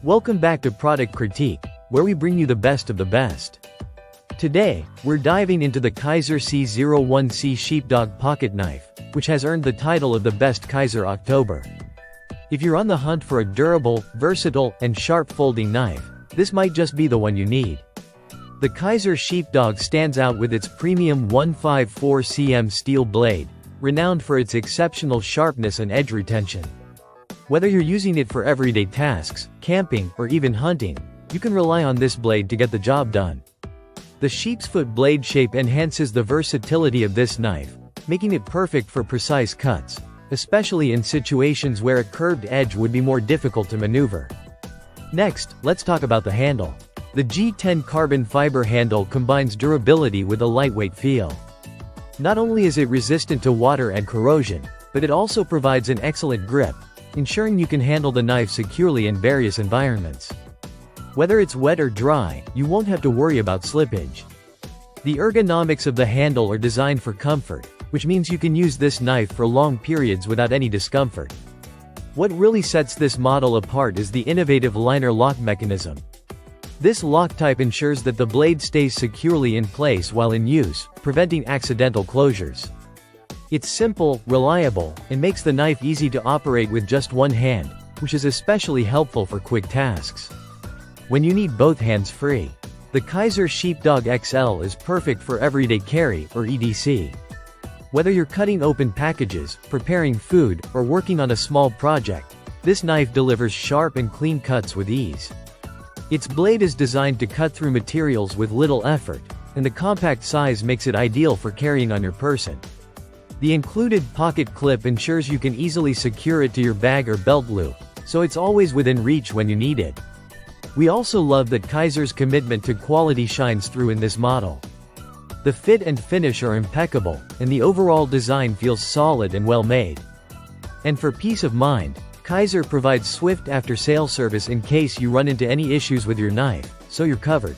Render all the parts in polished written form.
Welcome back to Product Critique, where we bring you the best of the best. Today, we're diving into the Kizer C01c Sheepdog pocket knife, which has earned the title of the best Kizer October. If you're on the hunt for a durable, versatile, and sharp folding knife, this might just be the one you need. The Kizer Sheepdog stands out with its premium 154cm steel blade, renowned for its exceptional sharpness and edge retention. Whether you're using it for everyday tasks, camping, or even hunting, you can rely on this blade to get the job done. The sheep's foot blade shape enhances the versatility of this knife, making it perfect for precise cuts, especially in situations where a curved edge would be more difficult to maneuver. Next, let's talk about the handle. The G10 carbon fiber handle combines durability with a lightweight feel. Not only is it resistant to water and corrosion, but it also provides an excellent grip, ensuring you can handle the knife securely in various environments. Whether it's wet or dry, you won't have to worry about slippage. The ergonomics of the handle are designed for comfort, which means you can use this knife for long periods without any discomfort. What really sets this model apart is the innovative liner lock mechanism. This lock type ensures that the blade stays securely in place while in use, preventing accidental closures. It's simple, reliable, and makes the knife easy to operate with just one hand, which is especially helpful for quick tasks. When you need both hands free, the Kizer Sheepdog XL is perfect for everyday carry, or EDC. Whether you're cutting open packages, preparing food, or working on a small project, this knife delivers sharp and clean cuts with ease. Its blade is designed to cut through materials with little effort, and the compact size makes it ideal for carrying on your person. The included pocket clip ensures you can easily secure it to your bag or belt loop, so it's always within reach when you need it. We also love that Kizer's commitment to quality shines through in this model. The fit and finish are impeccable, and the overall design feels solid and well made. And for peace of mind, Kizer provides swift after-sale service in case you run into any issues with your knife, so you're covered.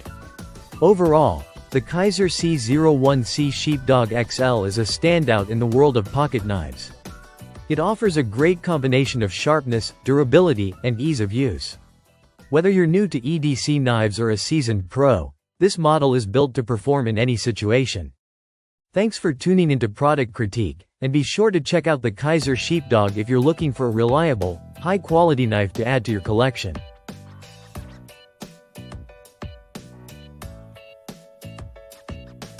Overall, the Kizer C01c Sheepdog XL is a standout in the world of pocket knives. It offers a great combination of sharpness, durability, and ease of use. Whether you're new to EDC knives or a seasoned pro, this model is built to perform in any situation. Thanks for tuning into Product Critique, and be sure to check out the Kizer Sheepdog if you're looking for a reliable, high-quality knife to add to your collection.